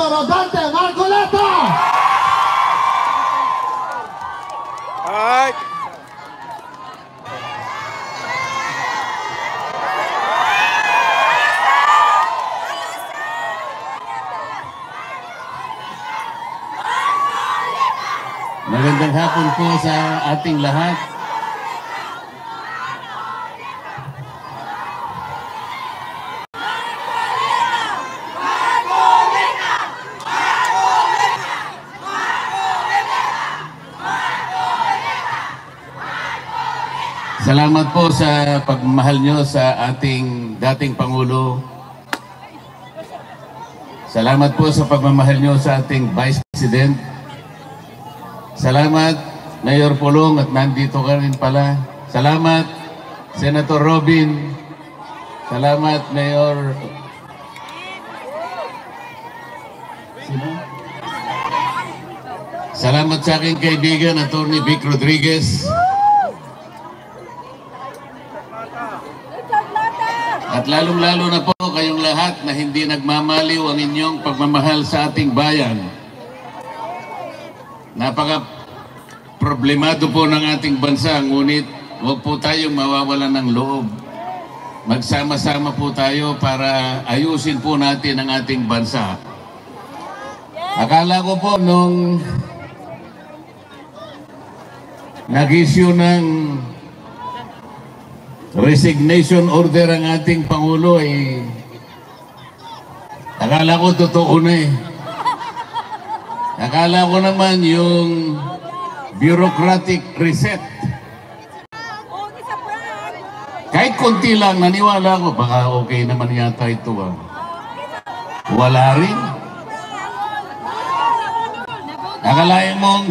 Rodante Marcoleta! Alright. Magandang hapon po sa ating lahat. Salamat po sa pagmamahal nyo sa ating dating Pangulo. Salamat po sa pagmamahal nyo sa ating Vice President. Salamat, Mayor Pulong, at nandito ka rin pala. Salamat, Senator Robin. Salamat, Mayor. Salamat sa aking kaibigan, Atty. Vic Rodriguez. At lalong-lalo na po kayong lahat na hindi nagmamaliw ang inyong pagmamahal sa ating bayan. Napaka-problemado po ng ating bansa, ngunit huwag po tayong mawawalan ng loob. Magsama-sama po tayo para ayusin po natin ang ating bansa. Akala ko po nung nag-issue ng resignation order ang ating Pangulo, akala ko totoo na eh. Akala ko naman yung bureaucratic reset. Kahit konti lang, naniwala ko, baka okay naman yata ito ah. Wala rin. Akalain mong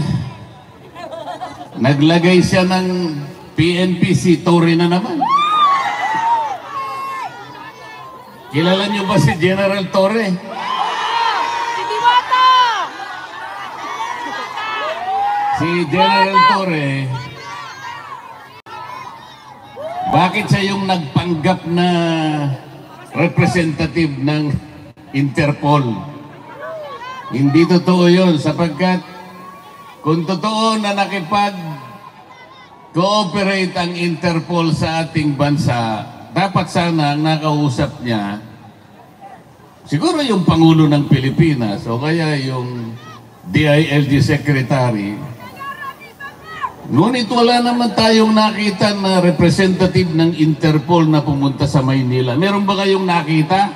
naglagay siya ng PNP, Torre na naman. Kilala niyo ba si General Torre? Si General Torre, bakit siya yung nagpanggap na representative ng Interpol? Hindi totoo yun, sapagkat kung totoo na nakipag-cooperate ang Interpol sa ating bansa, dapat sana ang nakausap niya siguro yung Pangulo ng Pilipinas o kaya yung DILG Secretary. Ngunit wala naman tayong nakita na representative ng Interpol na pumunta sa Maynila. Meron ba kayong nakita?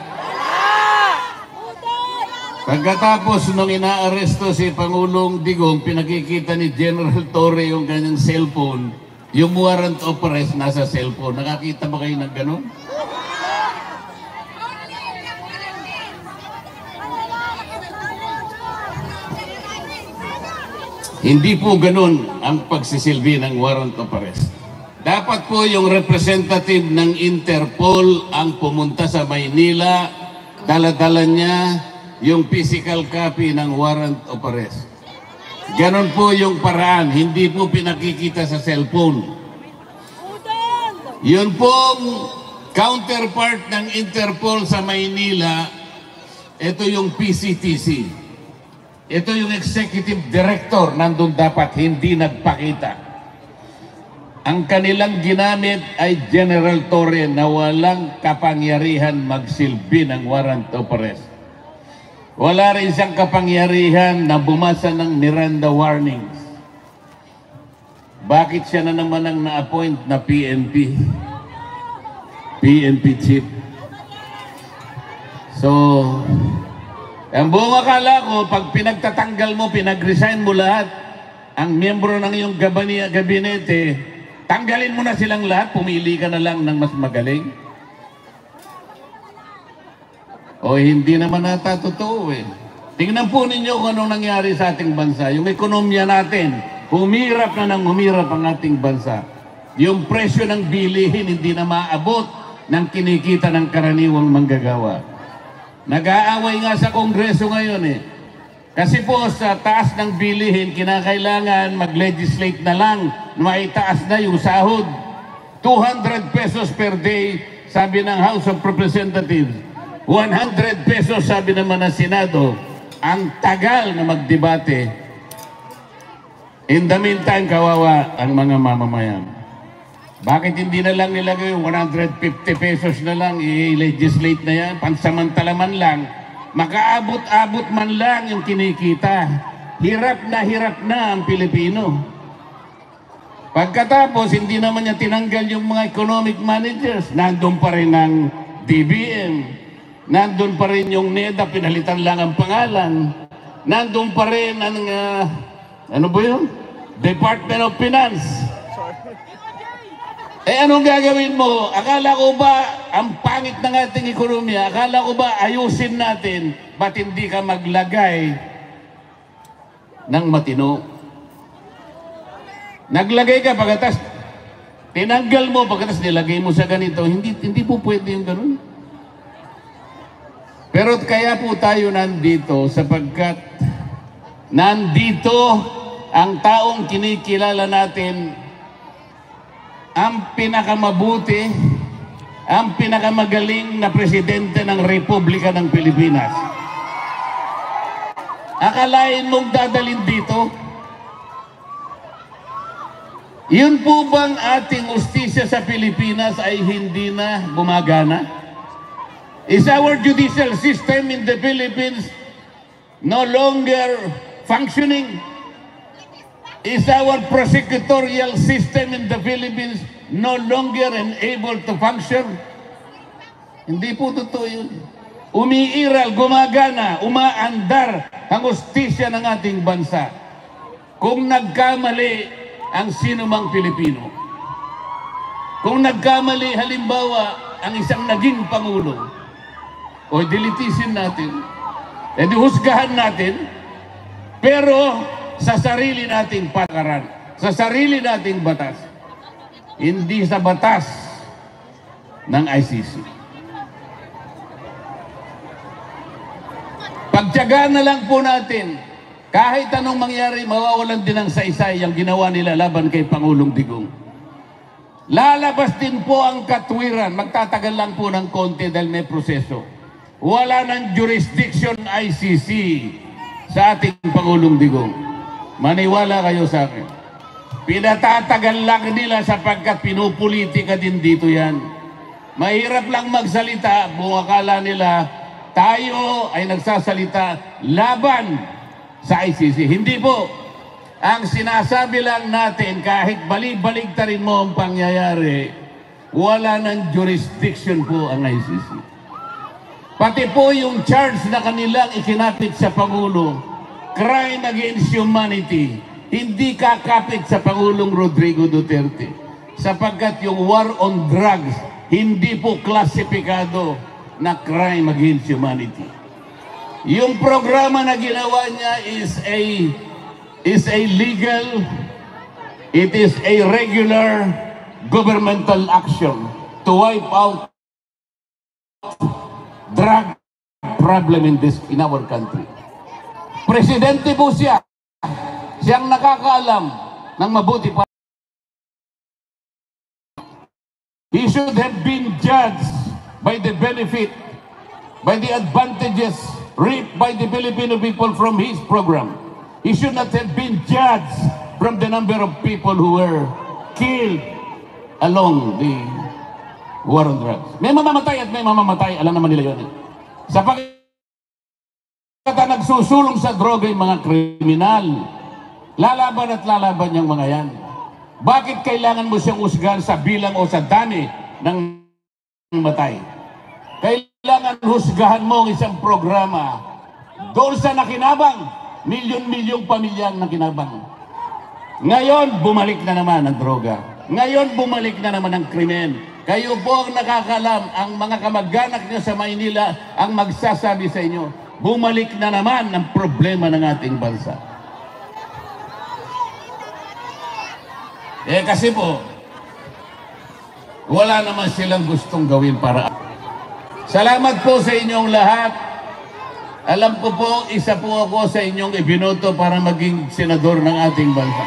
Pagkatapos nung inaaresto si Pangulong Digong, pinakikita ni General Torre yung kanyang cellphone, yung warrant of arrest nasa cellphone. Nakakita ba kayo ng ganun? Hindi po ganun ang pagsisilbi ng warrant of arrest. Dapat po yung representative ng Interpol ang pumunta sa Maynila, dala-dala niya yung physical copy ng warrant of arrest. Ganon po yung paraan, hindi po pinakikita sa cellphone. Yun pong counterpart ng Interpol sa Maynila, ito yung PCTC. Ito yung executive director, nandun dapat, hindi nagpakita. Ang kanilang ginamit ay General Torre na walang kapangyarihan magsilbi ng warrant of arrest. Wala rin siyang kapangyarihan na bumasa ng Miranda warnings. Bakit siya na naman ang na-appoint na PNP chief? So, ang buong akala ko, pag pinagtatanggal mo, pinag-resign mo lahat, ang miyembro ng iyong gabinete, tanggalin mo na silang lahat, pumili ka na lang ng mas magaling. O hindi naman nata totoo eh. Tingnan po ninyo kung anong nangyari sa ating bansa. Yung ekonomiya natin, humirap na ng humirap ang ating bansa. Yung presyo ng bilihin hindi na maabot ng kinikita ng karaniwang manggagawa. Nag-aaway nga sa Kongreso ngayon eh. Kasi po sa taas ng bilihin, kinakailangan mag-legislate na lang na maitaas na yung sahod. 200 pesos per day, sabi ng House of Representatives. 100 pesos sabi naman ng Senado. ang tagal na magdebate. In the meantime, kawawa ang mga mamamayan. Bakit hindi na lang nilagay yung 150 pesos na lang, i-legislate na yan, pansamantala man lang, makaabot-abot man lang yung kinikita. Hirap na ang Pilipino. Pagkatapos, hindi naman niya tinanggal yung mga economic managers. Nandun pa rin ang DBM. Nandun pa rin yung NEDA, pinalitan lang ang pangalan. Nandun pa rin ang, ano ba yun? Department of Finance. Anong gagawin mo? Akala ko ba ang pangit ng ating ekonomiya? Akala ko ba ayusin natin? Ba't hindi ka maglagay ng matino? Naglagay ka pagkatas, tinanggal mo pagkatas nilagay mo sa ganito. Hindi po pwede yung ganun. Pero kaya po tayo nandito sapagkat nandito ang taong kinikilala natin ang pinakamabuti, ang pinakamagaling na presidente ng Republika ng Pilipinas. Akalain mong dadalhin dito? Yun po bang ating ustisya sa Pilipinas ay hindi na gumagana? Is our judicial system in the Philippines no longer functioning? Is our prosecutorial system in the Philippines no longer able to function? Hindi po totoo yun. Umiiral, gumagana, umaandar ang ustisya ng ating bansa. Kung nagkamali ang sinumang Pilipino, kung nagkamali halimbawa ang isang naging Pangulo, o dilitisin natin, husgahan natin, pero sa sarili nating patakaran, sa sarili nating batas, hindi sa batas ng ICC. Pagtiyagaan na lang po natin, kahit anong mangyari, mawawalan din ng saysay ang ginawa nila laban kay Pangulong Digong. Lalabas din po ang katwiran, magtatagal lang po ng konti dahil may proseso. Wala ng jurisdiction ICC sa ating Pangulong Digong. Maniwala kayo sa akin. Pinatatagal lang nila sapagkat pinupolitika din dito yan. Mahirap lang magsalita kung akala nila tayo ay nagsasalita laban sa ICC. Hindi po. Ang sinasabi lang natin, kahit balik-baliktarin mo ang pangyayari, wala ng jurisdiction po ang ICC. Pati po yung charge na kanilang ikinapit sa Pangulo, crime against humanity, hindi kakapit sa Pangulong Rodrigo Duterte. Sapagkat yung war on drugs, hindi po klasipikado na crime against humanity. Yung programa na ginawa niya is a legal, it is a regular governmental action to wipe out drug problem in our country. Presidente po siya. Siyang nakakaalam ng mabuti pa. He should have been judged by the benefit, by the advantages reaped by the Filipino people from his program. He should not have been judged from the number of people who were killed along the war on drugs. May mamamatay at may mamamatay. Alam naman nila yun. Sapagkat nagsusulong sa droga yung mga kriminal, lalaban at lalaban yung mga yan. Bakit kailangan mo siyang usgahan sa bilang o sa dami ng matay? Kailangan husgahan mo ang isang programa doon sa nakinabang, milyon-milyong pamilyang nakinabang. Ngayon, bumalik na naman ang droga. Ngayon, bumalik na naman ang krimen. Kayo po ang nakakalam, ang mga kamag-anak niyo sa Maynila ang magsasabi sa inyo, bumalik na naman ang problema ng ating bansa. Kasi po, wala naman silang gustong gawin para. Salamat po sa inyong lahat. Alam ko po, isa po ako sa inyong ibinoto para maging senador ng ating bansa.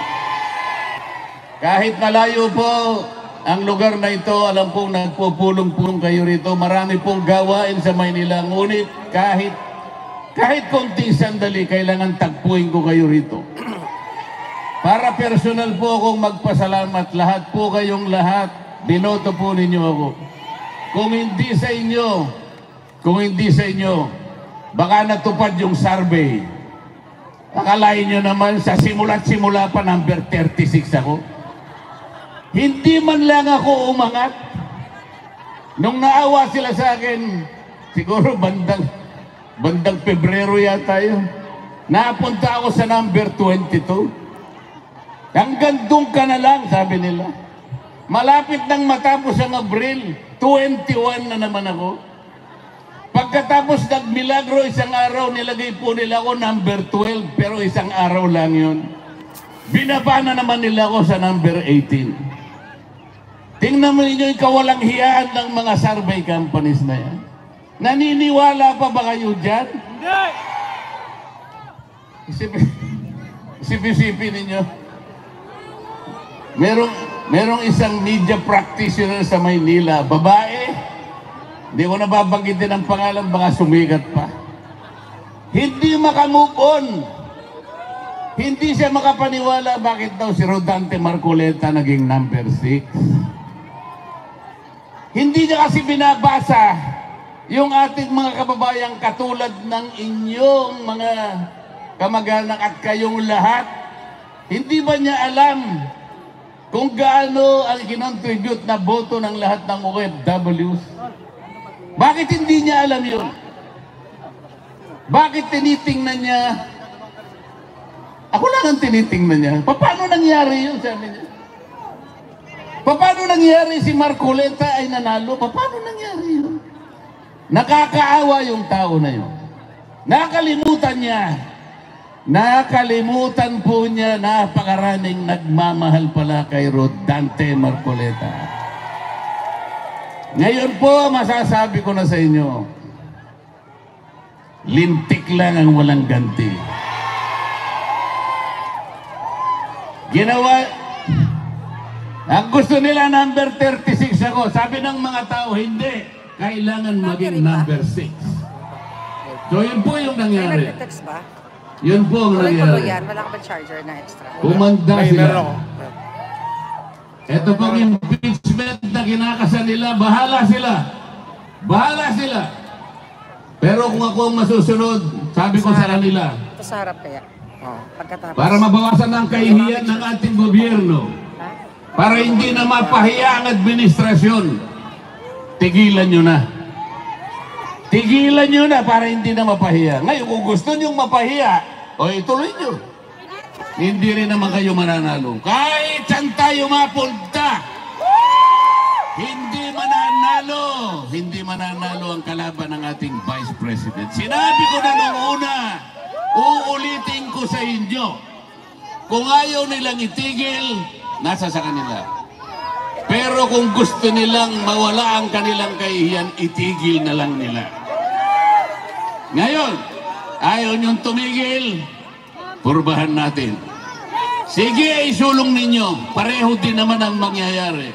Kahit malayo po ang lugar na ito, alam po nagpupulong-pulong kayo rito. Marami pong gawain sa Maynila. Ngunit kahit Kahit konting sandali, kailangan tagpuin ko kayo rito. Para personal po akong magpasalamat. Lahat po kayong lahat, binoto po ninyo ako. Kung hindi sa inyo, baka natupad yung survey. Akalain nyo naman, sa simula't simula pa, number 36 ako. Hindi man lang ako umangat. Nung naawa sila sa akin, siguro bandang Pebrero yata yun, napunta ako sa number 22. Hanggang doon ka na lang, sabi nila. Malapit nang matapos ang Abril, 21 na naman ako. Pagkatapos nagmilagro, isang araw, nilagay po nila ako number 12, pero isang araw lang yun. Binaba na naman nila ako sa number 18. Tingnan mo ninyo yung kawalang hiyaan ng mga survey companies na yan. Naniniwala pa ba kayo dyan? Hindi! Isipin ninyo. Merong isang media practitioner sa Maynila, babae, hindi ko na babanggitin ang pangalan, baka sumigat pa. Hindi makamove on. Hindi siya makapaniwala bakit daw si Rodante Marcoleta naging number 6. Hindi niya kasi binabasa yung ating mga kababayang katulad ng inyong mga kamag-anak at kayong lahat. Hindi ba niya alam kung gaano ang kinontribute na boto ng lahat ng OFWs? Bakit hindi niya alam yun? Bakit tinitingnan niya? Ako lang ang tinitingnan niya. Paano nangyari yun, sabi niya? Paano nangyari si Marcoleta ay nanalo? Paano nangyari yun? Nakakaawa yung tao na yun. Nakalimutan niya. Nakalimutan po niya, napakaraming nagmamahal pala kay Rodante Marcoleta. Ngayon po, masasabi ko na sa inyo, lintik lang ang walang ganti. Ginawa, ang gusto nila number 36 ako. Sabi ng mga tao, hindi. Kailangan maging number 6. So yun po yung nangyari. Yun po ang nangyari. Wala ka ba charger na extra? Umanda sila. Ito pong impeachment na kinakasan nila, bahala sila. Bahala sila. Pero kung ako ang masusunod, sabi ko sa kanila, ito sa harap kaya? Pagkatapos. Para mabawasan ang kahihiyan ng ating gobyerno, para hindi na mapahiya ang administrasyon, tigilan nyo na. Tigilan nyo na para hindi na mapahiya. Ngayon, kung gusto nyo mapahiya, o ituloy nyo. Hindi rin naman kayo mananalo. Kahit saan tayo mapunta, hindi mananalo ang kalaban ng ating Vice President. Sinabi ko na noong una, uulitin ko sa inyo, kung ayaw nilang itigil, nasa sa kanila. Pero kung gusto nilang mawala ang kanilang kahihiyan, itigil na lang nila. Ngayon, ayaw niyong tumigil, purbahan natin. Sige, isulong ninyo. Pareho din naman ang mangyayari.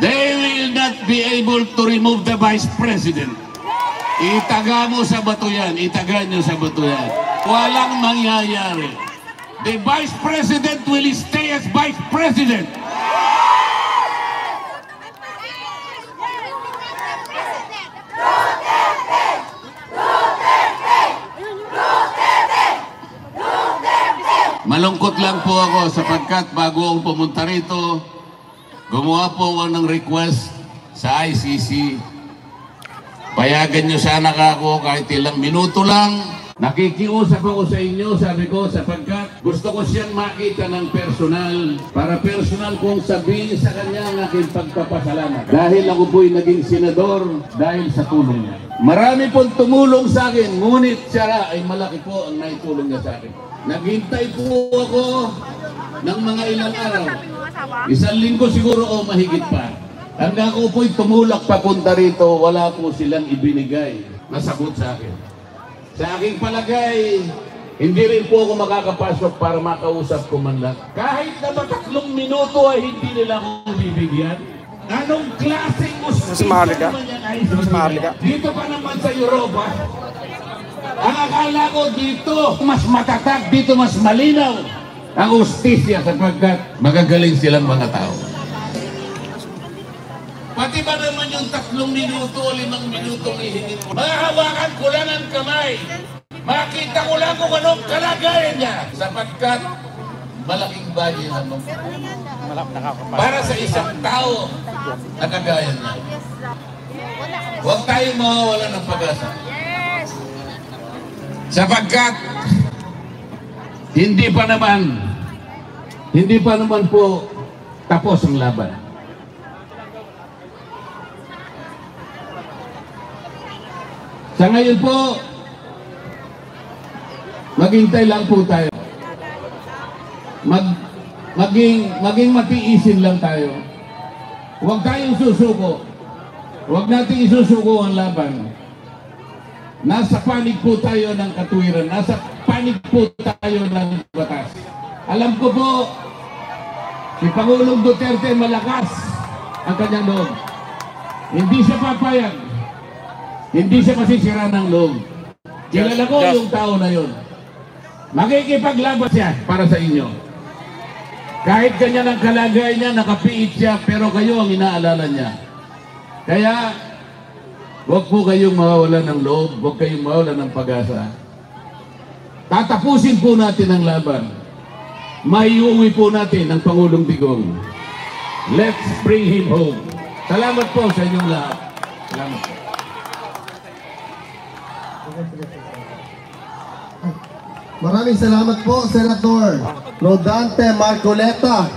They will not be able to remove the Vice President. Itaga mo sa bato yan. Itaga nyo sa bato yan. Walang mangyayari. The Vice President will stay as Vice President. Malungkot lang po ako sapagkat bago ako pumunta rito, gumawa po ako ng request sa ICC. Payagan nyo sana ako kahit ilang minuto lang. Nakikiusap ako sa inyo, sabi ko, sapagkat gusto ko siyang makita ng personal, para personal kong sabihin sa kanya ang aking pagpapasalamat. Dahil ako po'y naging senador dahil sa tulong niya. Marami pong tumulong sa akin, ngunit siya ay malaki po ang naitulong niya sa akin. Naghintay po ako ng mga ilang araw. Isang linggo siguro o mahigit pa. Hanggang ako po'y tumulak papunta rito, wala po silang ibinigay na sagot sa akin. Sa aking palagay, hindi rin po ako makakapasok para makausap ko man lang. Kahit na 3 minuto ay hindi nila akong bibigyan. Anong klaseng usapin naman yan ay bibigyan? Dito pa naman sa Europa, Ang akala ko dito, mas matatag, dito mas malinaw ang ustisya sapagkat magagaling silang mga tao. Pati ba naman yung 3 minuto o 5 minuto ihingin mo? Mahawakan ko lang ang kamay. Makita ko lang kung anong kalagayan niya. Sapagkat malaking bagay naman. Para sa isang tao na kagaya niya. Huwag tayong mawawala ng pag-asa. Sapagkat hindi pa naman po tapos ang laban. Sa ngayon po, maghintay lang po tayo. Maging matiisin lang tayo. Huwag tayong susuko. Huwag natin isusuko ang laban. Nasa panig po tayo ng katuwiran. Nasa panig po tayo ng batas. Alam ko po, si Pangulong Duterte malakas ang kanyang loob. Hindi siya papayag. Hindi siya masisira ng loob. Kilala ko yung tao na yun. Makikipaglaban siya para sa inyo. Kahit ganyan ang kalagay niya, nakapiit siya, pero kayo ang inaalala niya. Kaya, huwag po kayong mawawalan ng loob, huwag kayong mawawalan ng pag-asa. Tatapusin po natin ang laban. Maiuwi po natin ang Pangulong Digong. Let's bring him home. Salamat po sa inyong lahat. Salamat po. Maraming salamat po, Senator Rodante Marcoleta.